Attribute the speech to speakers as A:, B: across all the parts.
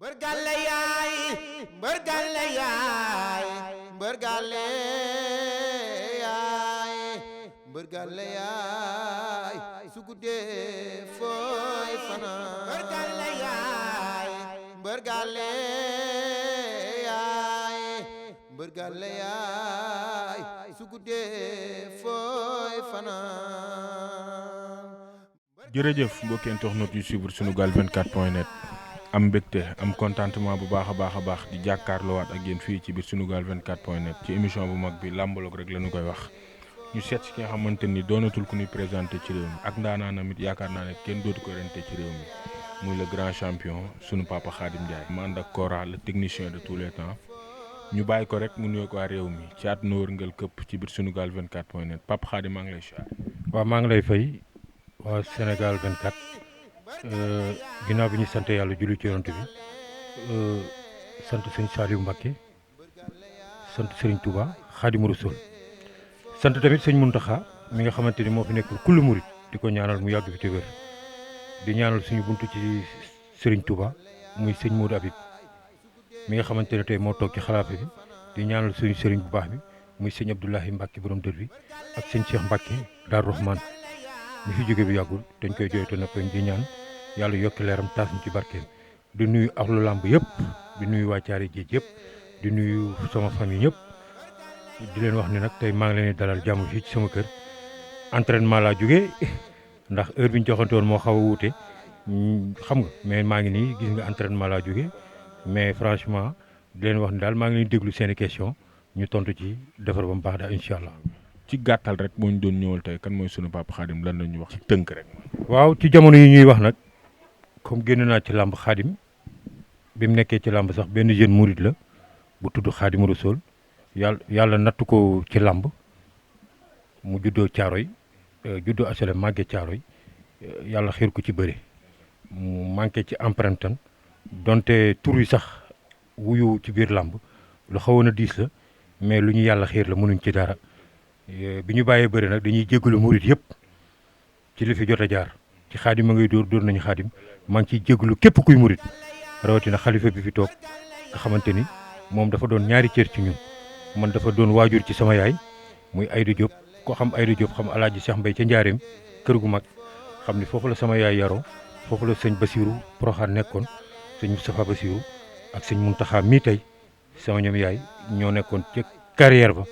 A: mbër gàlle yaay mbër gàlle yaay mbër gàlle yaay mbër gàlle yaay su guddee fooy fanaan mbër gàlle yaay mbër gàlle yaay mbër gàlle yaay su guddee fooy fanaan.
B: jërëjëf mbokki internautes yu suivre Sunugal 24.net am mbégte am contentement bu baax a baax di jàkkaarloowaat ak yéen fii ci biir Sunugal 24.net ci émission bu mag bi làmbaloog rek la ñu koy wax ñu seet si ki nga xamante ni doonatul ku ñuy présenté ci réew mi ak ndaanaanam it yaakaar naa ne kenn dootu ko rente ci réew mi muy le grand champion sunu papa Khadim Ndiaye. ma ànd ak Kora le technicien de tous les temps ñu bàyyi ko rek mu nuyoog waa réew mi ci àdduna wërngal këpp ci biir Sunugal 24.net papa Khadim maa ngi lay siyaare.
C: waaw maa ngi lay fay waa Sénégal 24 ginnaaw bi ñu sant yàlla julli ci yonent bi sant sëñ Saliou Mbacké sant sëriñ Touba Khadimou Rassoul sant tamit sëñ Mountakha mi nga xamante ni moo fi nekkul kullu murit di ko ñaanal mu yàgg fi te wér di ñaanal suñu buntu ci sëriñ Touba muy sëñ Modou Habib mi nga xamante ne tey moo toog ci xalaafa bi di ñaanal suñu sëriñ bu baax bi muy sëñ Abdoulahi Mbacké borom dër bi ak sëñ Cheikh Mbacké Darou Rahman mi fi jóge bi yàggul dañ koy jooytu na di ñaan yàlla yokki leeram taas ñu ci barkeem di nuyu axlu làmb yëpp di nuyu waa Caari Géej yëpp di nuyu sama famille yëpp di leen wax ne nag tey maa ngi leen di dalal jàmm fii ci sama kër entraînement laa jógee ndax heure bi ñu joxante woon moo xaw a wuute xam nga mais maa ngi nii gis nga entraînement laa jógee mais franchement di leen wax ne daal maa ngi leen di déglu seeni question ñu tontu ci defar ba mu baax daal incha allah.
B: ci gàttal rek boo ñu doon ñëwal tey kan mooy sunu papa Khadim lan la ñuy wax ci tënk rek.
C: waaw ci jamono yi ñuy wax nag comme génn naa ci làmb Khadim bi mu nekkee ci làmb sax benn jeune mouride la bu tudd Khadimou Rassoul yàlla nattu ko ci làmb mu juddoo Caaroy juddoo HLM màggee Caaroy yàlla xiir ko ci bëre mu manqué ci empreinte donte tur yi sax wuyu ci biir làmb lu xawoon a diis la mais lu ñu yàlla xiir la mënuñ ci dara. bi ñu bàyyee bëri nag dañuy jégalu murit yëpp ci li fi jot a jaar ci Xaadim ma ngay dóor nañu Xaadim maa ngi ciy jégalu képp kuy murit rawatina xalifa bi fi toog nga xamante ni moom dafa doon ñaari cër ci ñun man dafa doon waajur ci sama yaay muy Ayda Diop ko xam Ayda Diop xam Alaaji Cheikh Mbaye ca Njaareem kër gu mag xam ni foofu la sama yaay yaroo foofu la sëñ Basirou Proxaan nekkoon sëñ Moustapha Basirou ak sëñ Muntaxa mii tey sama ñoom yaay ñoo nekkoon ca carrière ba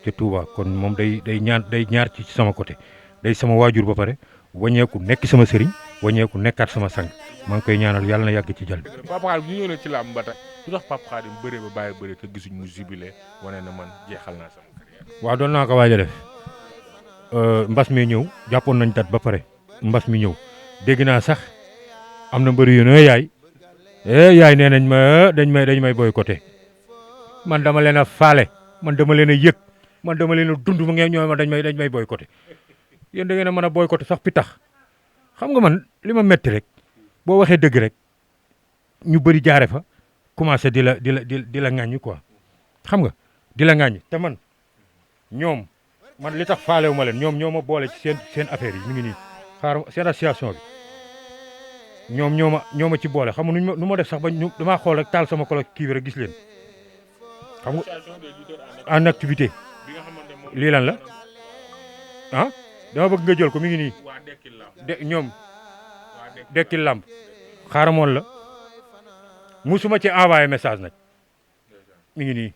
C: te Touba kon moom day ñaar ci sama côté day sama waajur ba pare wañeeku nekk sama sëriñ wañeeku nekkaat sama sang maa ngi koy ñaanal yàlla na yàgg ci jàll bi.
B: papa Khadim ñu ñëw leen ci làmb ba tey lu tax papa Khadim bëree ba bàyyi bëri te gisuñ mu jubilé wane na man jeexal naa sama carrière.
C: waaw doon naa ko waaj a def mbas mi ñëw jàppoon nañ dat ba pare mbas mi ñëw dégg naa sax am na mbëri yu ne yaay nee nañ ma dañ may boycotté man dama leen a faale man dama leen a yëg. man dama leen a dund ma ngeen ñoo ma dañ may boycotté yéen da ngeen a mën a boycotté sax pitax xam nga man li ma metti rek boo waxee dëgg rek ñu bëri jaare fa commencé di la ŋàññi quoi xam nga di la ŋàññi te man ñoom man li tax faalewu ma leen ñoom ñoo ma boole ci seen affaire yi mi ngi nii xaar seen association bi ñoom ñoo ma ci boole xam nga nu ma def sax ba damaa xool rek taal sama kolo kii bi rek gis leen xam nga en activité lii lan la ah dama bëgg nga jël ko mi ngi nii ñoom dekkil làmb xaaramoon la musuma ci envoyé message nag mi ngi nii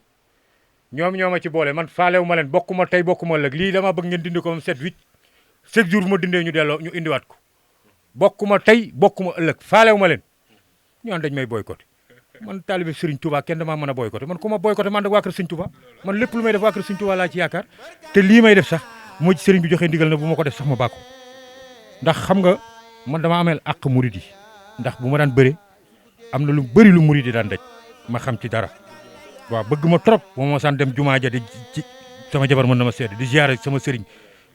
C: ñoom ñoo ma ci boole man faalewu ma leen bokkuma tey bokkuma ëllëg lii dama bëgg ngeen dindi ko moom 7-8 chaque jour bu ma dindee ñu delloo ñu indiwaat ko bokkuma tey bokkuma ëllëg faalewu ma leen ñu dañ may boycotté man taalibe Serigne Touba kenn damaa mën a boycotté man ku ma boycotté man ak waa kër Serigne Touba man lépp lu may def waa kër Serigne Touba laa ci yaakaar te lii may def sax moo ci Serigne bi joxee ndigal na bu ma ko def sax ma bàkku ndax xam nga man dama ameel àq murid yi ndax bu ma daan bëre am na lu bëri lu murid yi daan daj ma xam ci dara waaw bëgg ma trop bu ma saan dem jumaa ja di ci sama jabar mën na ma seede di ziare sama Serigne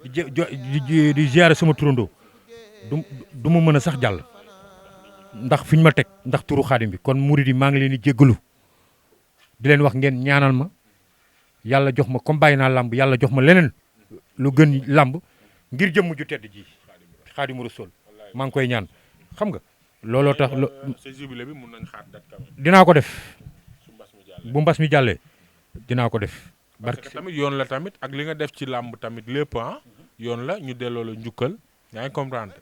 C: di ziare sama turandoo du ma mën a sax jàll ndax fi ñu ma teg ndax turu Xaadim bi kon murid yi maa ngi leen di jéggalu di leen wax ngeen ñaanal ma yàlla jox ma comme bàyyi naa làmb yàlla jox ma leneen lu gën làmb ngir jëmm ju tedd ji Xaadimu Rasuul maa ngi koy ñaan xam nga looloo tax
B: sa jubilé bi mun nañ xaar date quand même.
C: dinaa ko def
B: su mbas mi jàllee.
C: bu mbas mi jàllee dinaa ko def.
B: parce que tamit yoon la tamit ak li nga def ci làmb tamit lépp yoon la ñu delloo la njukkal yaa ngi comprendre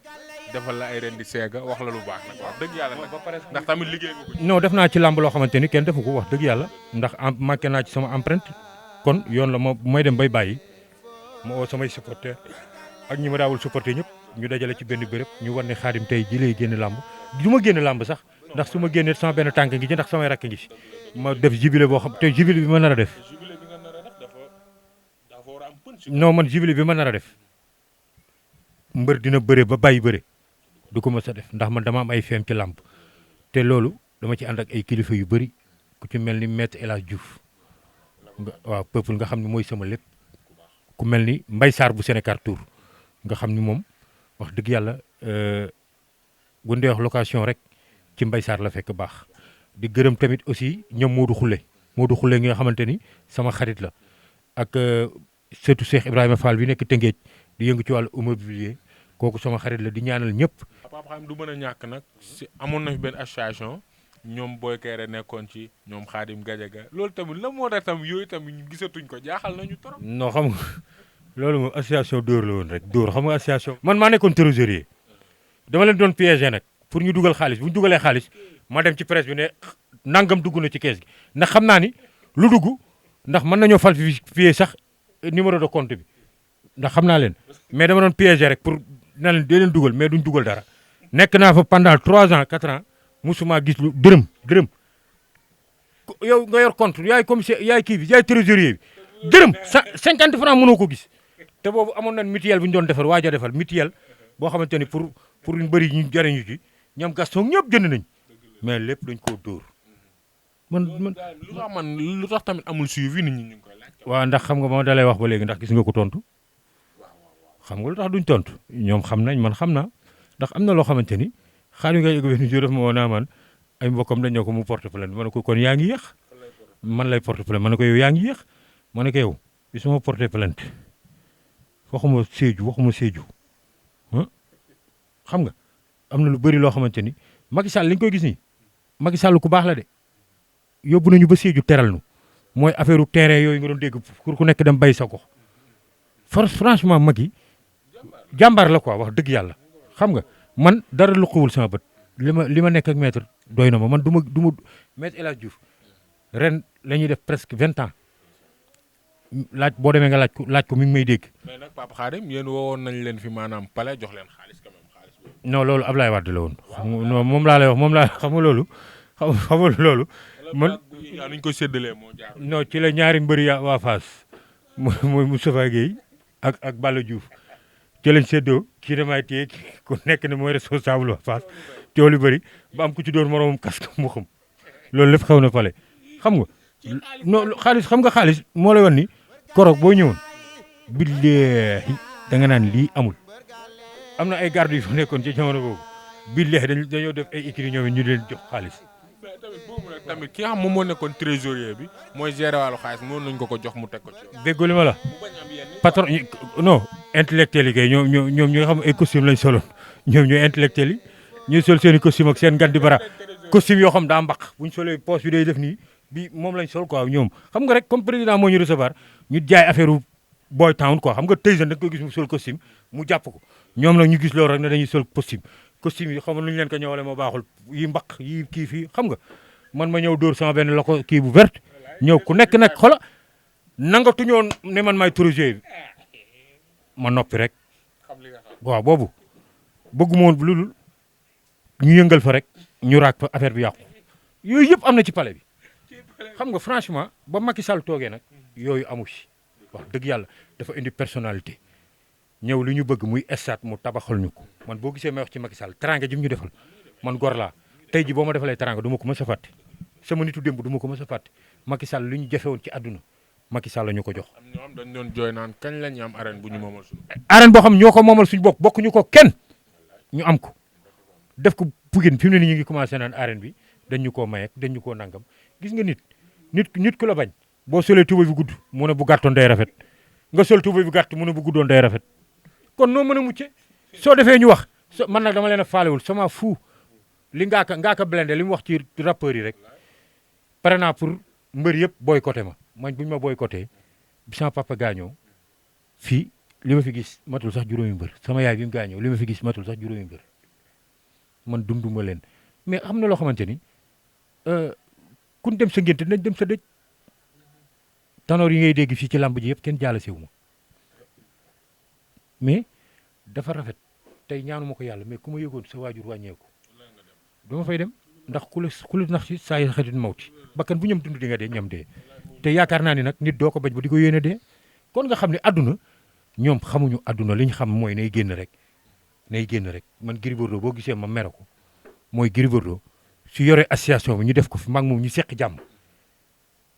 B: defal la ay ren di seega wax la lu baax nag wax dëgg yàlla nag ndax tamit liggéey nga ko ci.
C: non def naa ci làmb loo xamante ni kenn defu ko wax dëgg yàlla ndax marqué naa ci sama empreinte kon yoon la ma may dem bay bàyyi ma oo samay supporter ak ñi ma daawul supporter ñëpp ñu dajale ci benn béréb ñu war ne Khadim tey ji lay génn làmb du ma génn làmb sax ndax su ma génnee sama benn tànk ngi ci ndax samay rakk ngi ci ma def jubilé boo xam te jubilé bi ma nar a def
B: jubilé bi nga nar a def dafa war a am punch.
C: non man jubilé bi ma nar a def mbër dina bëre ba bàyyi bëre du ko mës a def ndax man dama am ay feem ci làmb te loolu dama ci ànd ak ay kilifa yu bëri ku ci mel ni maître El Hadj Diouf waaw peuple nga xam ne mooy sama lépp ku mel ni Mbaye Sarr bu Sénégal Tour nga xam ni moom wax dëgg yàlla bu ndee wax location rek ci Mbaye Sarr la fekk baax di gërëm tamit aussi ñoom Modou Khoule nga xamante ni sama xarit la ak surtout Cheikh Ibrahima Fall bi nekk Tëngéej di yëngu ci wàllu immobilier kooku sama xarit la di ñaanal ñëpp.
B: Papa xam du mën a ñàkk nag si amoon na fi benn association ñoom Boy Kéré nekkoon ci ñoom Khadim Gadiaga loolu tamit la moo tax tamit yooyu tamit ñu gisatuñ ko jaaxal nañu trop.
C: non xam nga loolu moom association dóor la woon rek dóor xam nga association. man maa nekkoon trésorier dama leen doon piéger nag pour ñu dugal xaalis bu ñu dugalee xaalis ma dem ci presse bi ne nangam dugg na ci kees gi ndax xam naa ni lu dugg ndax mën nañoo falsifier sax numéro de compte bi ndax xam naa leen mais dama doon piéger rek pour na leen dee leen dugal mais duñ dugal dara nekk naa fa pendant 3 ans 4 ans musuma gis lu dërëm yow nga yor compte yaay commissaire yaay kii bi yaay trésorier bi dërëm 50 francs mënoo ko gis te boobu amoon nañ mutuelle bu ñu doon defar waaj a defal mutuelle boo xamante ni pour ñu bëri ñu jariñu ci ñoom Gaston ñëpp jënd nañ mais lépp dañ koo dóor
B: lu tax tamit amul suivi nit ñi ñu ngi koy laaj.
C: waaw ndax xam nga ma dalay wax ba léegi ndax gis nga ko tontu xam nga lu tax duñ tontu ñoom xam nañ man xam naa ndax am na loo xamante ni Khadim ngay yëg benn jour daf ma woo naa man ay mbokkam dañ ñëw ko mu porte plainte ma ne ko kon yaa ngi yéex man lay porte plainte ma ne ko yow yaa ngi yéex ma ne ko yow bi sama porte plainte waxuma Sédhiou xam nga am na lu bëri loo xamante ni Macky Sall li ñu koy gis nii Macky Sall ku baax la de yóbbu nañu ba Sédhiou teral nu mooy affaire u terrain yooyu nga doon dégg pour ku nekk dem bay sa gox franchement Macky jàmbaar la quoi wax dëgg yàlla xam nga man dara luquwul sama bët li ma nekk ak maître doy na ma man du ma maître El Hadj Diouf ren la ñuy def presque 20 ans laaj boo demee nga laaj ko mi ngi may dégg.
B: mais nag Papa Khadim yéen woowoon nañ leen fi maanaam palais jox leen xaalis quand même xaalis boobu.
C: non loolu Ablaye Wade la woon. non moom laa lay wax xam nga loolu. xam nga loolu. man
B: nuñ ko séddalee moo jaar.
C: non ci la ñaari mbëri waa Fass mooy Moustapha Guèye ak Balla Diouf ci lañ séddoo kii damay téye ku nekk ne mooy responsable waa Fass coow lu bëri ba am ku ci doon moromam casque mu xam loolu lépp xew na fale xam nga non xaalis xam nga xaalis moo lay wan ni koroog boo ñëwoon billaahi da nga naan lii amul am na ay garde yu fa nekkoon ci jamono boobu billaahi dañoo def ay écrits ñoom ñu leen jox xaalis.
B: mais tamit boobu nag tamit ki nga xam moom moo nekkoon trésorier bi mooy gérer wàllu xaalis moom nañ ko jox mu teg ko ci yoon.
C: déggoo li ma la patron non intellectuel yi kay ñoom ñi nga xam ay costume lañ soloon ñoom ñooy intellectuel yi ñuy sol seen i costume ak seen gandi bara costume yoo xam daa mbaq buñ solee poche bi day def nii bi moom lañ sol quoi ñoom xam nga rek comme président moo ñu recevoir ñu jaay affaire boy town quoi xam nga Tyson da nga koy gis mu sol costume mu jàpp ko ñoom nag ñu gis loolu rek ne dañuy sol costume yi xam nga lu ñu leen ko ñëwalee moo baaxul yi mbaq yi kii fii xam nga man ma ñëw dóor sama benn loko kii bu verte ñëw ku nekk nag xola nangatuñoon ne man maay trésorier bi ma noppi rek waaw boobu bëgguma woon lu dul ñu yëngal fa rek ñu raak fa affaire bi yàqu yooyu yëpp am na ci palais bi xam nga franchement ba Macky Sall toogee nag yooyu amu si wax dëgg yàlla dafa indi personnalité ñëw li ñu bëgg muy stade mu tabaxal ñu ko man boo gisee may wax ci Macky Sall teranga ji mu ñu defal man gor laa tey ji boo ma defalee teranga du ma ko mës a fàtte sama nitu démb du ma ko mës a fàtte Macky Sall li ñu jafe woon ci àdduna Macky Sall la ñu ko jox.
B: am ñoom dañ doon jooy naan kañ la ñu am arène bu ñu moomal suñu.
C: arène boo xam ñoo ko moomal suñu bopp bokkuñu ko kenn ñu am ko def ko Pikine fi mu ne nii ñu ngi commencé naan arène bi dañ ñu koo maye dañ ñu koo nangam gis nga nit ku la bañ boo solee tuba bi gudd mu ne bu gàttoon day rafet nga sol tuba bi gàtt mu ne bu guddoon day rafet kon noo mën a mucce soo defee ñu wax man nag dama leen a faalewul sama fu li Ngaaka Blindé li mu wax ci rappeurs yi rek pare naa pour mbër yëpp boycotté ma man bu ñu ma boycotté bi sama papa gaañoo fii li ma fi gis matul sax juróomi mbër sama yaay bi mu gaañoo li ma fi gis matul sax juróomi mbër man dunduma leen mais xam na loo xamante ni kun dem sa ngénte nañ dem sa dëj tanoor yi ngay dégg fii ci làmb ji yëpp kenn jaala siwu ma mais dafa rafet tey ñaanu ma ko yàlla mais ku ma yëgoon sa waajur wàññeeku dama fay dem ndax ku la nax si saa yi xarit mawti bakkan bu ñam dund di nga dee ñam dee te yaakaar naa ni nag nit doo ko bañ ba di ko yéene dee kon nga xam ne àdduna ñoom xamuñu àdduna li ñu xam mooy nay génn rek man Gris Bordeaux boo gisee ma mere ko mooy Gris Bordeaux su yore association bi ñu def ko fi mag moom ñu seq jàmm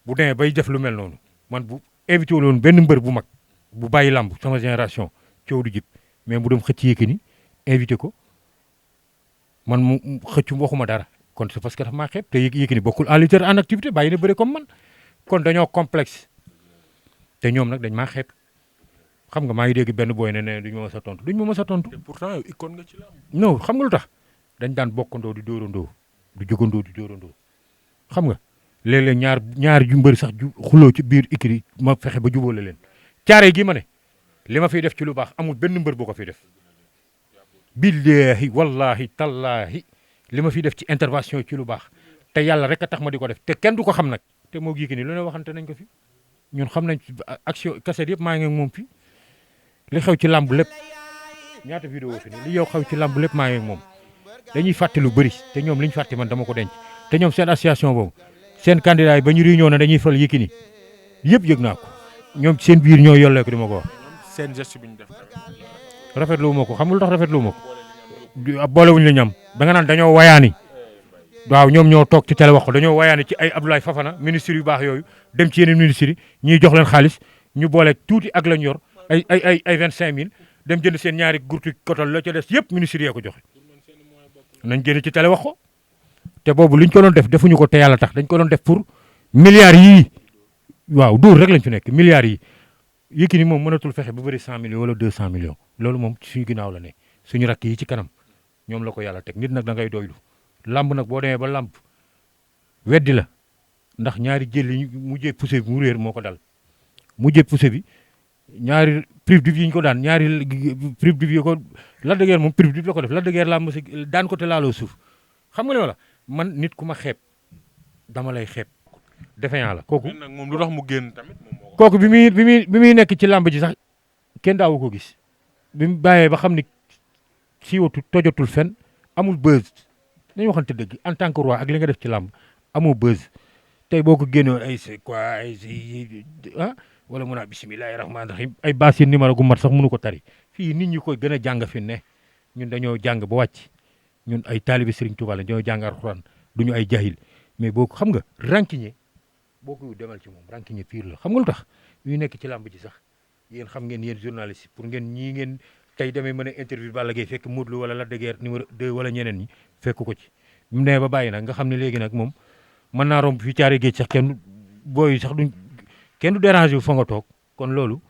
C: bu demee bay def lu mel noonu man bu invité wu loon benn mbër bu mag bu bàyyi làmb sama génération coow du jib mais mu dem xëcc Yékini invité ko man mu xëccu waxuma dara kon c'est parce que dafa maa xeeb te Yékini bokkul en lutteur en activité bàyyi na bëre comme man kon dañoo complexe te ñoom nag dañ maa xeeb xam nga maa ngi dégg benn booy ne duñ ma mës a tontu duñ ma mës a tontu.
B: te pourtant yow icône nga ci làmb.
C: non xam nga lu tax dañ daan bokkandoo di dóorandoo di jógandoo di dóorandoo xam nga léeg-léeg ñaar ju mbër sax ju xuloo ci biir écurie ma fexe ba jubóole leen caare gi ma ne li ma fiy def ci lu baax amul benn mbër bu ko fiy def billahi wallahi tallahi li ma fiy def ci intervention ci lu baax te yàlla rek a tax ma di ko def te kenn du ko xam nag te moo Yékini lu ne waxante nañ ko fi ñun xam nañ action cassette yëpp maa ngi moom fi li xew ci làmb lépp ñaata vidéo fi ne li yow xew ci làmb lépp maa ngi moom dañuy fàtte lu bëri te ñoom li ñu fàtte man dama ko denc te ñoom seen association boobu seen candidat yi ba ñu réunion na dañuy fal Yékini yëpp yëg naa ko ñoom seen biir ñoo yollee ko di ma ko wax.
B: seen geste bi ñu def
C: rafetlu ma ko xam nga lu tax rafetlu ma ko boolewuñ la ñam da nga naan dañoo wayaani waaw ñoom ñoo toog ci télé wax ko dañoo wayaani ci ay Abdoulaye Fafana ministre yu baax yooyu dem ci yeneen ministres yi ñuy jox leen xaalis ñu boole tuuti ak lañ yor ay 25000 dem jënd seen ñaari gurtu kotal la ca des yëpp ministre yee ko joxe nañ génn ci télé wax ko te boobu liñ ko doon def defuñu ko te yàlla tax dañ ko doon def pour milliards yii waaw duur rek lañ fi nekk milliards yi Yékini moom mënatul fexe ba bëri 100 millions wala 200 millions loolu moom suñu ginnaaw la ne suñu rakk yi ci kanam ñoom la ko yàlla teg nit nag da ngay doylu lamb nag boo demee ba lamb weddi la ndax ñaari jël yi mujjee poussé bi mu réer moo ko dal mujjee poussé bi ñaari prix du yi ñu ko daan ñaari prix du yi ko Lac de Guiers moom prix du la ko def Lac de Guiers lamb si daan ko te laaloo suuf xam nga li ma la man nit ku ma xeeb dama lay xeeb defeyaa la kooku
B: nag moom lu tax mu génn tamit
C: kooku bi muy nekk ci làmb ji sax kenn daawu ko gis bi mu bàyyee ba xam ni siiwatu tojatul fen amul buzz dañu waxante dëgg en tant que roi ak li nga def ci làmb amoo buzz tey boo ko génnoon ay c'est quoi ay wala mun a bisimilahi rahmaani rahim ay baas yi numéro gu mat sax mënu ko tari fii nit ñi koy gën a jàng fi ne ñun dañoo jàng ba wàcc ñun ay taalibi Serigne Touba la dañoo jàng alxuraan duñu ay jahil mais boo ko xam nga rancunier boo ko demal ci moom rancunier pire la xam nga lu tax yu nekk ci làmb ji sax yéen xam ngeen yéen journaliste pour ngeen ñii ngeen tey demee mën a interview Balla Gaye fekk Modou Lo wala Lac de Guiers numéro 2 wala ñeneen ñi fekk ko ci mu ne ba bàyyi nag nga xam ne léegi nag moom mën naa romb fii caari géej sax kenn du déranger wu fa nga toog kon loolu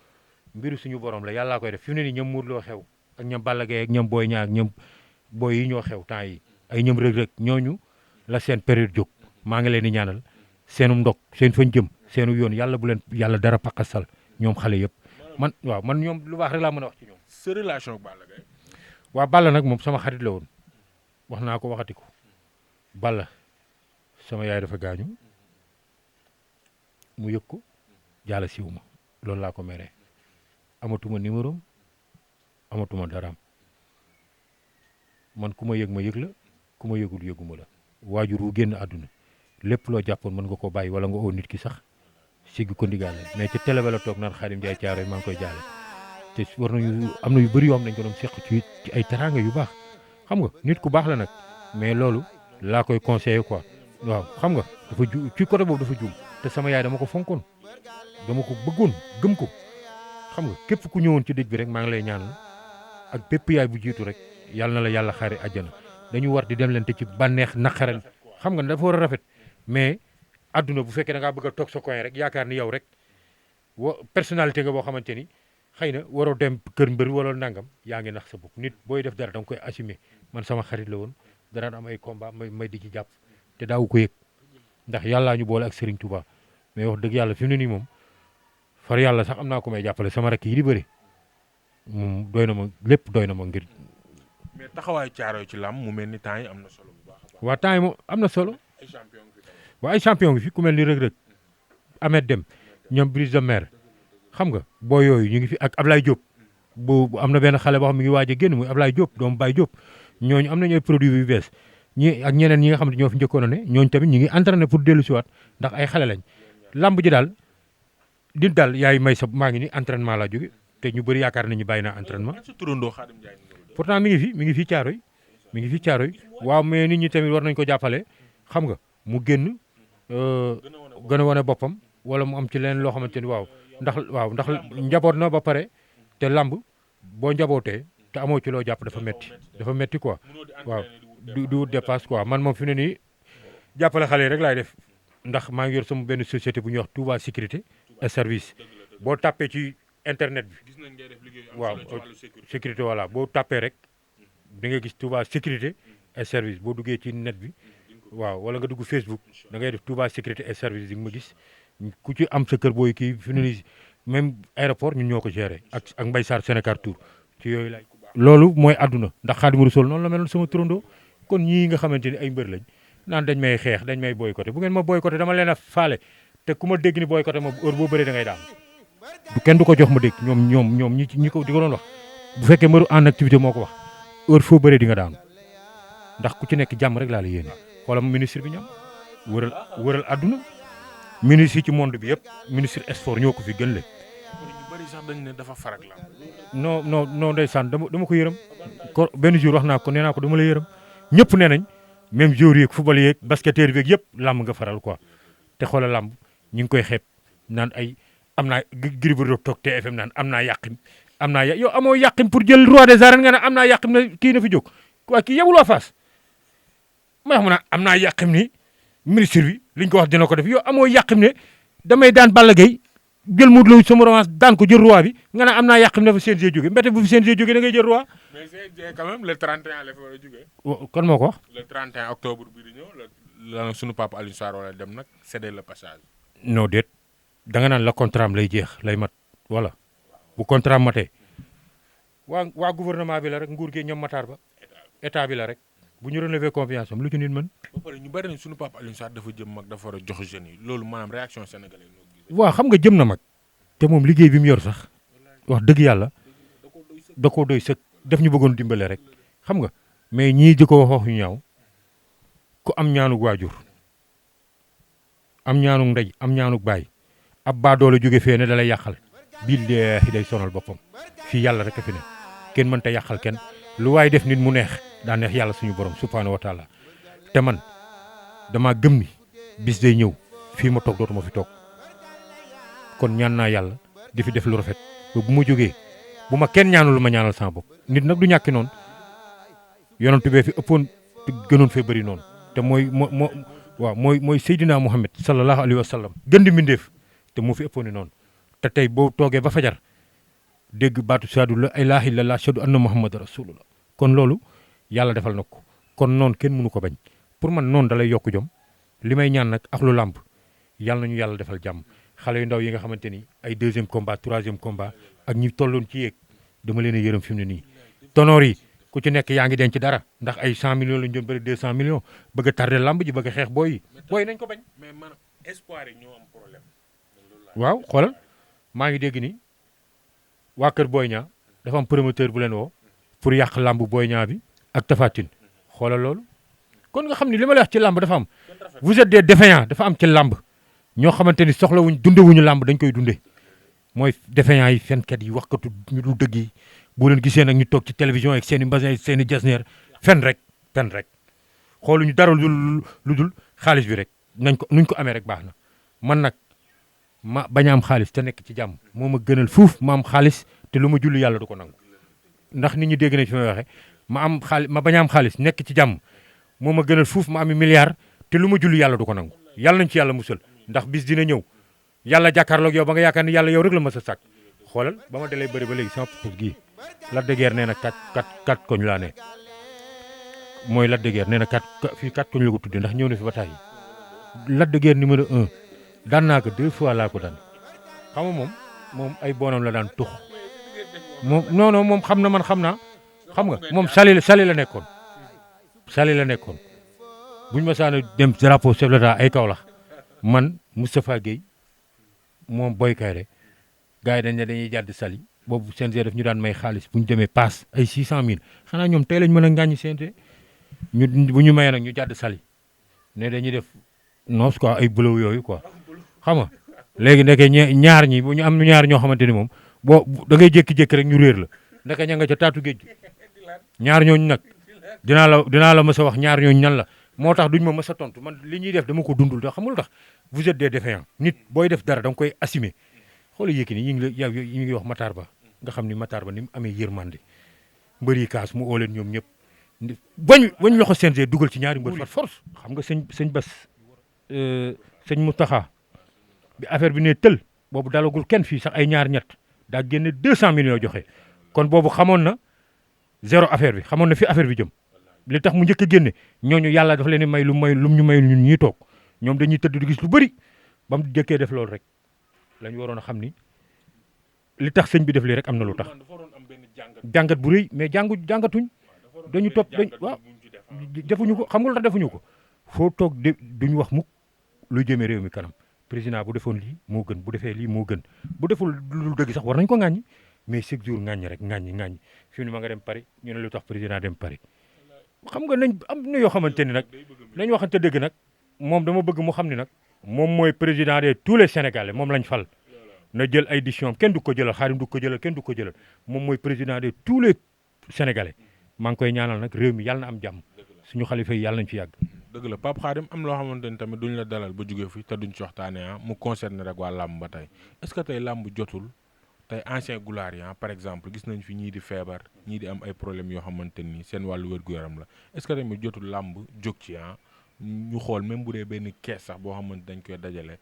C: mbiru suñu borom la yàllaa koy def fi mu ne nii ñoom Modou Lo xew ak ñoom Balla Gaye ak ñoom Boy Niang ak ñoom boy yi ñoo xew temps yi ay ñoom rëg-rëg ñooñu la seen période jóg maa ngi leen di ñaanal seenu ndog seen fañ jëm seenu yoon yàlla bu leen yàlla dara pakasal ñoom xale yëpp man ñoom lu baax rek laa mën a wax ci ñoom.
B: sa relation ak Balla Gaye.
C: waa Balla nag moom sama xarit la woon wax naa ko waxati ko Balla sama yaay dafa gaañu mu yëg ko jaala siw ma loolu laa ko meree amatuma numéro amatuma daraam man ku ma yëg la ku ma yëgul yëguma la waajur wu génn àdduna lépp loo jàppoon mën nga ko bàyyi wala nga oo nit ki sax sigg ko ndigaale mais ci télé ba la toog naan Khadim Ndiaye Thiaroye maa ngi koy jaale te war nañu am na yu bëri yoo xam nañ ko doon seq ci ay teraanga yu baax xam nga nit ku baax la nag mais loolu laa koy conseillé quoi waaw xam nga dafa ju ci côté boobu dafa juum te sama yaay dama ko fonkoon dama ko bëggoon gëm ko xam nga képp ku ñëwoon ci dëj bi rek maa ngi lay ñaanal ak bépp yaay bu jiitu rek yàlla na la yàlla xaari àjjana dañu war di dem leen te ci bànneex naqaral xam nga dafa war a rafet mais adduna bu fekkee da ngaa bëgg a toog sa coin rek yaakaar ni yow rek personnalité nga boo xamante ni xëy na waroo dem kër mbër wala nangam yaa ngi nax sa bopp nit booy def dara da nga koy assumer man sama xarit la woon dana am ay combat may di ci jàpp te daawu ko yëg ndax yàllaa ñu boole ak Serigne Touba mais wax dëgg yàlla fi mu ne nii moom far yàlla sax am naa ko may jàppale sama rakk yi di bëri moom doy na ma lépp doy na ma ngir.
B: mais taxawaayu Caaroy ci làmb mu mel ni temps yi am na solo bu baax a baax.
C: waa temps yi moom am na solo.
B: ay champion ngi fi
C: waa ay champion ngi fi ku mel ni Reug Reug Ahmed Dem ñoom Brise de Mer xam nga boo yooyu ñu ngi fi ak Ablaye Diop bu am na benn xale boo xam mi ngi waaj a génn muy Ablaye Diop doomu Baye Diop ñooñu am nañu ay produits yu bees ñi ak ñeneen ñi nga xam ne ñoo fi njëkkoon a ne ñooñu tamit ñu ngi entraîné pour dellu si waat ndax ay xale lañ lamb ji daal di daal yaay may sa maa ngi ni entraînement laa jóge te ñu bëri yaakaar nañu bàyyi naa entraînement pourtant mi ngi fi Caaroy mi ngi fi Caaroy waaw mais nit ñi tamit war nañ ko jàppale xam nga mu génn gën a wane boppam wala mu am ci leen loo xamante ni waaw ndax njaboot na ba pare te lamb boo njabootee te amoo ci loo jàpp dafa metti quoi waaw du dépasse quoi man moom fi ne nii jàppale xale yi rek laay def ndax maa ngi yor sama benn société bu ñuy wax Touba sécurité et service boo tàppee ci internet bi waaw sécurité voilà boo tàppee rek da nga gis Touba sécurité et service boo duggee ci net bi waaw wala nga dugg Facebook da ngay def Touba sécurité et service di nga ma gis ku ci am sa kër booy kii fi ne nii même aéroport ñun ñoo ko géré ak Mbaye Sarr Sénégal Tour ci yooyu lay loolu mooy àdduna ndax Xaadimu Rasuul noonu la meloon sama turandoo kon ñii nga xamante ni ay mbër lañ naan dañ may xeex dañ may boycotté bu ngeen ma boycotté dama leen a faale te ku ma dégg ni boycotté ma heure boo bëree da ngay daan du kenn du ko jox ma dégg ñoom ñi ko di ko doon wax bu fekkee mbëru en activité moo ko wax heure foo bëree di nga daanu ndax ku ci nekk jàmm rek laa la yéene xoolal ministre bi ñam wëral àdduna ministre yi ci monde bi yëpp ministre sport ñoo ko fi gën le
B: ñu bari sax dañ ne dafa farak la
C: non ndeysaan dama ko yërëm ko benn jour wax naa ko nee naa ko dama la yërëm ñëpp nee nañ même joueurs yeeg football yeeg basketteur beeg yëpp làmb nga faral quoi te xoolal làmb ñu ngi koy xeeb naan ay am naa Gris Bordeaux toog TFM naan am naa yàqin yow amoo yàqin pour jël roi des arènes nga ne am naa yàqin ne kii na fi jóg quoi kii yebul waa Fass ma wax mu naan am naa yàqin ni ministre bi liñ ko wax dina ko def yow amoo yàqin ne damay daan Balla Gaye jël Modou Lo sama revanche daan ko jël roi bi nga ne am naa yàqin ne fa CNG jóge mbete bu fi CNG jóge da ngay jël roi.
B: mais CNG quand même le 31 la fa war a jóge.
C: kon moo ko wax.
B: le 31 octobre bii di ñëw la sunu papa Alioune Sarr wala dem nag céder le passage.
C: non déet da nga naan la contrat am lay jeex lay mat voilà bu contrat matee waa gouvernement bi la rek nguur gi ñoom Matar Ba état bi la rek bu ñu renouveler confiance am lu ci nit mën.
B: ba pare ñu bari nañ sunu papa Alioune Sarr dafa jëm mag dafa war a jox jeunes yi loolu maanaam réaction sénégalais
C: waaw xam nga jëm na mag te moom liggéey bi mu yor sax wax dëgg yàlla da koo doy sëkk def ñu bëggoon dimbale rek xam nga mais ñii di ko wax ñu ñaaw ku am ñaanug waajur am ñaanug ndey am ñaanug baay ab baa doole jóge fee ne da lay yàqal billaahi day sonal boppam fii yàlla rek a fi ne kenn mënta yàqal kenn lu waay def nit mu neex daa neex yàlla suñu borom subhaanahu wa taala te man dama gëm ni bis day ñëw fii ma toog dootuma fi toog kon ñaan naa yàlla di fi def lu rafet ba bu ma jógee bu ma kenn ñaanul ma ñaanal sama bopp nit nag du ñàkki noonu yonent bee fi ëppoon te gënoon fee bëri noonu te mooy Seydina Muhammad sallallahu alayhi wa sallam gën di mbindeef te moo fi ëppoon noonu te tey boo toogee ba fajar dégg baatu saadu la ilaha illallah ashhadu anna muhammad rasulullah kon loolu yàlla defal na ko kon noonu kenn mënu ko bañ pour man noonu da lay yokk jom li may ñaan nag ak lu làmb yàlla nañu yàlla defal jàmm xale yu ndaw yi nga xamante ni ay deuxième combat troisième combat ak ñi tolloon ci yéeg dama leen a yërëm fi mu ne nii tonoor yi ku ci nekk yaa ngi denc dara ndax ay 100 millions lañu doon bëri 200 millions bëgg a tardé lamb ji bëgg a xeex booy nañ ko bañ.
B: mais man espoir yi ñoo am problème.
C: waaw xoolal maa ngi dégg ni waa kër Boy Niang dafa am promoteur bu leen woo pour yàq lamb Boy Niang bi ak Tapha Tine xoolal loolu kon nga xam ni li ma la wax ci lamb dafa am vous êtes des défaillants dafa am ci lamb ñoo xamante ni soxlawuñ dundewuñu lamb dañ koy dunde mooy défaillants yi fenkat yi waxkatu ñu dul dëgg yi bu leen gisee nag ñu toog ci télévision ak seen i mbasin seen i jasneer fen rek xooluñu dara lu dul xaalis bi rek nuñ ko amee rek baax na man nag ma bañ a am xaalis te nekk ci jàmm moo ma gënal fuuf ma am xaalis te lu ma julli yàlla du ko nangu ndax nit ñi dégg nañ fi may waxee ma bañ a am xaalis nekk ci jàmm moo ma gënal fuuf ma ami milliard te lu ma julli yàlla du ko nangu yàlla nañ ci yàlla musal ndax bis dina ñëw yàlla jàkkaarloog yow ba nga yaakaar ni yàlla yow rek la ma sa sàkk xoolal ba ma dalee bëri ba léegi sama pupus gii la de guerre nee na kat koñ laa ne mooy Lac de Guiers nee na fii 4 koñ la ko tuddee ndax ñëw na fi ba tàyyi Lac de Guiers numéro 1 daan naa ko 2 fois laa ko daan xam nga moom ay bonam la daan tux moom non moom xam na man xam naa xam nga moom sali la nekkoon buñ ma saana dem drapeau chef de l'État ay Kaolack man Moustapha Guèye moom Boy Kayre gars yi dañ ne dañuy jàdd sali boobu CNG daf ñu daan may xaalis bu ñu demee paas ay 600000 xanaa ñoom tey lañ mën a ngàññi CNG bu ñu mayee nag ñu jàdd sali ne dañuy def noos quoi ay bëlaw yooyu quoi xam nga léegi ndeke ñaar ñi bu ñu am ñaar ñoo xamante ni moom boo da ngay jékki-jékki rek ñu réer la ndeke ña nga ca taatu géej gi ñaar ñooñu nag dinaa la mës a wax ñaar ñooñu ñan la moo tax duñ ma mës a tontu man li ñuy def dama ko dundul da xamul tax vous êtes des défaillants nit booy def dara da nga koy assumer xoolal Yékini ñu ngi wax Matar Ba nga xam ni Matar Ba ni mu amee yërmande mbëri kaas mu oo leen ñoom ñëpp bañ loxo CNG dugal ci ñaari mbër far force xam nga sëñ Bas sëñ Moustapha bi affaire bi ne tël boobu dalagul kenn fii sax ay ñaar ñett daa génne 200 millions joxe kon boobu xamoon na zéro affaire bi xamoon na fi affaire bi jëm li tax mu njëkk a génne ñooñu yàlla dafa leen di may lu ñu may ñun ñii toog ñoom dañuy tëdd di gis lu bëri ba mu jëkkee def loolu rek lañu waroon a xam ni li tax sëñ bi def lii rek am na lu tax jàngat bu rëy mais jàngatuñ dañu topp waaw defuñu ko xam nga lu tax defuñu ko foo toog duñu wax mukk luy jëmee réew mi kanam président bu defoon lii moo gën bu defee lii moo gën bu deful lu dëgg sax war nañ ko ŋàññi mais chaque jour ŋàññi rek ŋàññi fi mu ne ma nga dem Paris ñu ne lu tax président dem Paris xam nga nañ am na yoo xamante ni nag nañ waxante dëgg nag moom dama bëgg mu xam ni nag moom mooy président de tous les Sénégalais moom lañ fal na jël ay décision kenn du ko jëlal xaarim du ko jëlal kenn du ko jëlal moom mooy président de tous les Sénégalais maa ngi koy ñaanal nag réew mi yàlla na am jàmm suñu xalifa yi yàlla nañ fi yàgg.
B: dëgg la Pape Khadim am loo xamante ni tamit duñ la dalal ba jógee fi te duñ ci waxtaanee mu concerne rek waa làmb ba tey est-ce que tey làmb jotul tey ancien gloire yi par exemple gis nañ fi ñii di feebar ñii di am ay problèmes yoo xamante ni seen wàllu wér-gu-yaram la est-ce que tamit jotul làmb jóg ci ñu xool même bu dee benn kees sax boo xamante dañ koy dajale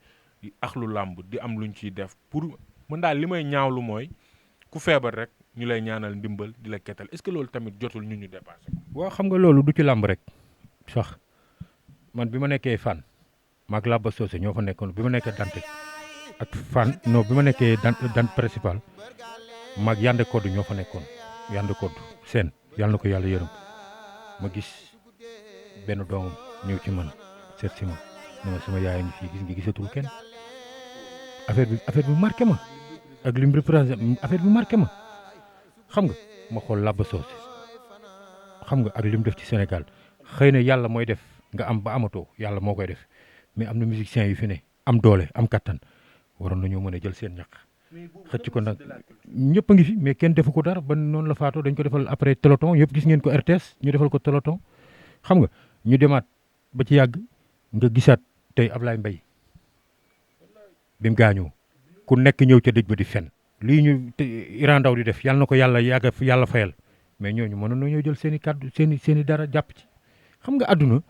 B: ak lu làmb di am luñ ciy def pour mën daal li may ñaawlu mooy ku feebar rek ñu lay ñaanal ndimbal di la kettal est-ce que loolu tamit jotul ñu dépassé.
C: waaw xam nga loolu du ci làmb rek sax man bi ma nekkee fan maag Laba Socé ñoo fa nekkoon bi ma nekkee Dantec ak fan non bi ma nekkee dan principal maag Yande Codou ñoo fa nekkoon Yande Codou seen yàlla na ko yàlla yërëm ma gis benn doomam ñëw ci man seet si ma ne ma sama yaay ngi fii gis nga gisatul kenn affaire bi marqué ma ak lim représenté affaire bi marqué ma xam nga ma xool Laba Socé xam nga ak lim def ci Sénégal xëy na yàlla mooy def nga am ba amatoo yàlla moo koy def mais am na musiciens yu fi ne am doole am kattan waroon nañoo mën a jël seen ñaq xëcc ko nag ñëpp a ngi fi mais kenn defu ko dara ba noonu la faatoo dañ ko defal après téléthon yëpp gis ngeen ko RTS ñu defal ko téléthon xam nga ñu demaat ba ci yàgg nga gisaat tey Ablaye Mbaye bi mu gaañoo ku nekk ñëw ca dëj ba di fen lii ñu Iran Ndaw di def yàlla na ko yàlla fayal mais ñooñu mënoon nañoo jël seen i kàddu seen i dara jàpp ci xam nga àdduna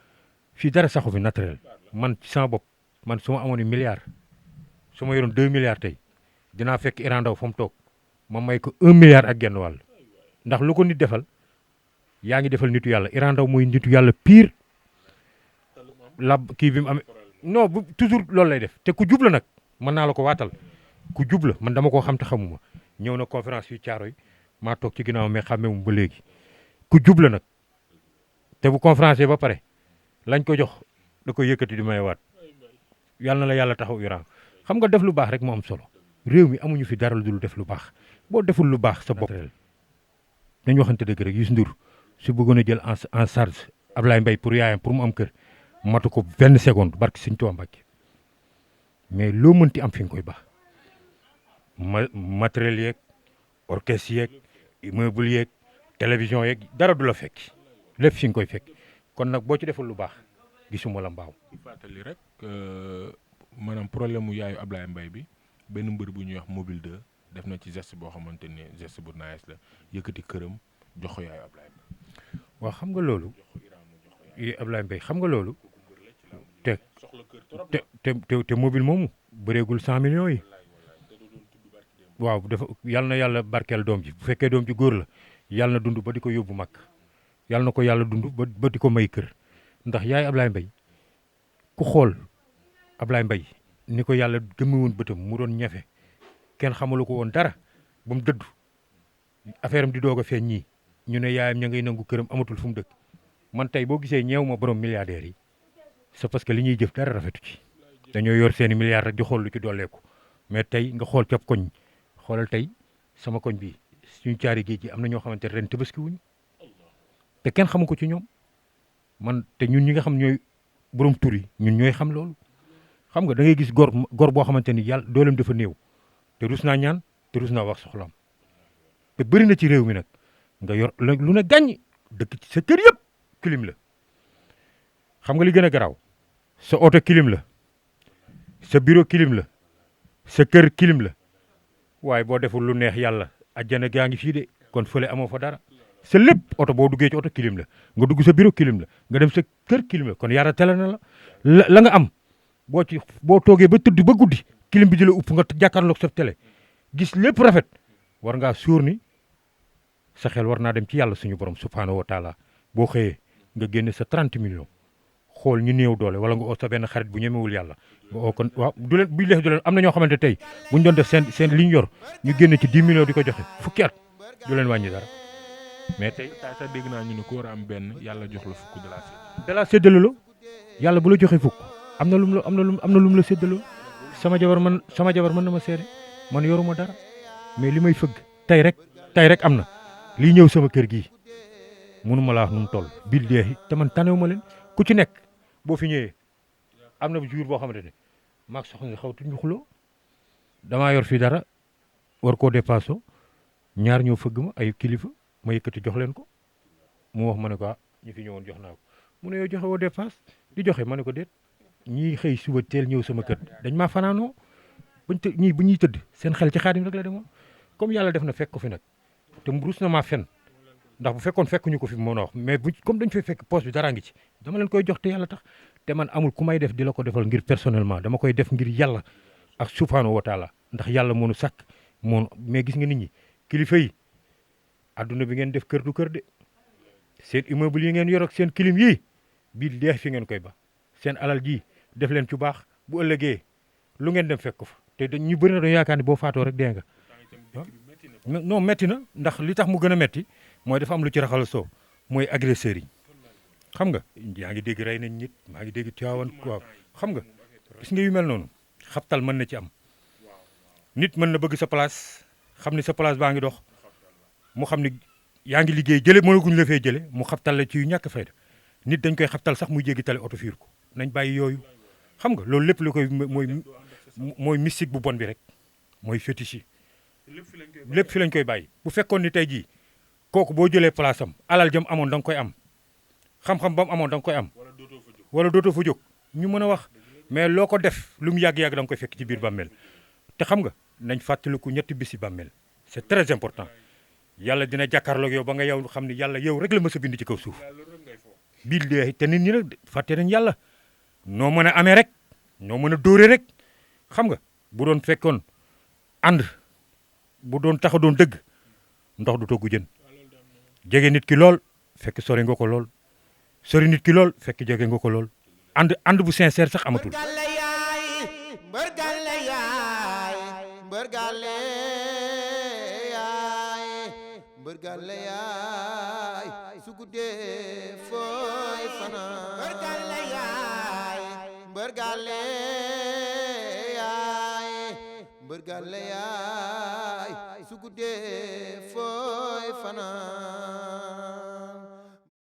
C: fii dara saxu fi naturel man ci sama bopp man su ma amoon i milliard su ma yoroon 2 milliards tey dinaa fekk Iran Ndaw fa mu toog ma may ko 1 milliard ak genn wàll ndax lu ko nit defal yaa ngi defal nitu yàlla Iran Ndaw mooy nitu yàlla pire kii bi mu amee non bu toujours loolu lay def te ku jub la nag mën naa la ko waatal ku jub la man dama koo xam te xamuma ñëw na conférence fii Thiaroye maa toog ci ginnaaw mais xàmmeewum ba léegi ku jub la nag te bu conférence ba pare lañ ko jox da koy yëkkati di mayewaat yàlla na la yàlla taxaw Iran xam nga def lu baax rek moo am solo réew mi amuñu fi dara lu dul def lu baax boo deful lu baax sa bopp dañ waxante dëgg rek Youssou Ndour su bëggoon a jël en charge Ablaye Mbaye pour yaayam pour mu am kër matu ko 20 secondes barki Sëñ Tuubaa Mbàkke mais loo mënti am fi nga koy baax matériel yeeg orchestre yeeg immeuble yeeg télévision yeeg dara du la fekk lépp fi nga koy fekk kon nag boo ci deful lu baax gisuma la mbaaw.
B: di fàttali rek maanaam problème mu yaayu Ablaye Mbaye bi benn mbër bu ñuy wax mobile 2 def na ci geste boo xamante ne geste bu nice la yëkkati këram jox ko yaayu Ablaye Mbaye.
C: waaw xam nga loolu Ablaye Mbaye xam nga loolu te mobile moomu bëreegul 100 millions yi waaw dafa yàlla na yàlla barkeel doom ji bu fekkee doom ji góor la yàlla na dund ba di ko yóbbu mag yàlla na ko yàlla dund ba di ko may kër ndax yaay Ablaye Mbaye ku xool Ablaye Mbaye ni ko yàlla gëmme woon bëtam mu doon ñafe kenn xamalu ko woon dara ba mu dëddu affaire am di doog a feeñ ñii ñu ne yaayam ña ngay nangu këram amatul fu mu dëkk man tey boo gisee ñeew ma borom milliardaires yi c'est parce que li ñuy jëf dara rafetu ci dañoo yor seeni milliards rek di xool lu ci dolleeku mais tey nga xool cap koñ xoolal tey sama koñ bi suñu caari géej gi am na ñoo xamante ne ren tabaski wuñu te kenn xamu ko ci ñoom man te ñun ñi nga xam ñooy borom tur yi ñun ñooy xam loolu xam nga da ngay gis gor boo xamante ni yàlla dooleem dafa néew te rus naa ñaan te rus naa wax soxlaam te bëri na ci réew mi nag nga yor lu ne gàññ dëkk ci sa kër yëpp clim la xam nga li gën a garaaw sa oto clim la sa bureau clim la sa kër clim la waaye boo deful lu neex yàlla ajjana gaa ngi fii de kon fële amoo fa dara sa lépp oto boo duggee ci oto clim la nga dugg sa bureau clim la nga dem sa kër clim la kon yàlla tele na la nga am boo toogee ba tëdd ba guddi clim bi di la upp nga jàkkaarloog sa télé gis lépp rafet war ngaa sóor ni sa xel war naa dem ci yàlla suñu borom subhaanahu wa taala boo xëyee nga génne sa 30 millions xool ñu néew doole wala nga oo sa benn xarit bu ñemewul yàlla nga oo kon waaw du leen am na ñoo xamante tey bu ñu doon def seen li ñu yor ñu génne ci 10 millions di ko joxe fukki at du leen wàññi dara mais tey
B: sa dégg naa ñu ne ku war a am benn yàlla jox la fukk
C: de la séddaloo yàlla bu la joxee fukk am na lu mu la séddaloo sama jabar mën na ma seede man yoruma dara mais li may fëgg tey rek am na lii ñëw sama kër gii mënuma laa wax nu mu toll billaahi te man tanewu ma leen ku ci nekk boo fi ñëwee am na jour boo xamante ne maag soxna si xaw tuñu xuloo damaa yor fii dara war koo dépassé ñaar ñoo fëgg ma ay kilifa ma yëkkati jox leen ko mu wax ma ne ko ah ñu fi ñëwoon jox naa ko mu ne yow joxe woo dépasse di joxe ma ne ko déet ñii xëy suba teel ñëw sama kër dañ maa fanaanoo bu ñuy tëdd seen xel ci xaadim rek la demoon comme yàlla def na fekk ko fi nag te rus na maa fen ndax bu fekkoon fekkuñu ko fi mën a wax mais comme dañ fay fekk poste bi daraa ngi ci dama leen koy jox te yàlla tax te man amul ku may def di la ko defal ngir personnellement dama koy def ngir yàlla ak subhaanahu wa taala ndax yàlla moo nu sàkk mais gis nga nit ñi kilifa yi adduna bi ngeen def kër du kër de seen immeuble yi ngeen yor ak seen kilim yii bii deex fi ngeen koy ba seen alal ji def leen ci baax bu ëllëgee lu ngeen dem fekk ko fa te ñu bëri na dañu yaakaar ni boo faatoo rek dee nga non metti na ndax li tax mu gën a metti mooy dafa am lu ci raxal soo mooy agresseurs yi xam nga yaa ngi dégg rey nañ nit maa ngi dégg Tiwaawan waaw xam nga gis nga yu mel noonu xabtal mën na ci am nit mën na bëgg sa place xam ni sa place baa ngi dox mu xam ni yaa ngi liggéey jële mënaguñ la fee jële mu xabtal la ci yu ñàkk fayda nit dañ koy xabtal sax muy jéggi tale oto fiir ko nañ bàyyi yooyu xam nga loolu lépp lu koy mooy mystique bu bon bi rek mooy fétiche yi lépp fi lañ koy bàyyi bu fekkoon ni tey jii kooku boo jëlee place am alal jëm amoon da nga koy am xam-xam ba mu amoon da nga koy am wala dootoo fa jóg ñu mën a wax mais loo ko def lu mu yàgg-yàgg da nga koy fekk ci biir bàmmeel te xam nga nañ fàttaliku ñetti bisi bàmmeel c'est très important yàlla dina jàkkaarloog yow ba nga yow xam ni yàlla yow rek la mës a bind ci kaw suuf bii dee te nit ñi nag fàtte nañ yàlla noo mën a amee rek noo mën a dóore rek xam nga bu doon fekkoon ànd bu doon taxa doon dëgg ndox du togg jën jege nit ki lool fekk sori nga ko lool sori nit ki lool fekk jege nga ko lool ànd bu sincère sax amatul
A: mbër gàlle yaay mbër gàlle yaay mbër gàlle yaay su guddee fooy fanaan mbër gàlle yaay mbër gàlle yaay mbër gàlle yaay su guddee fooy fanaan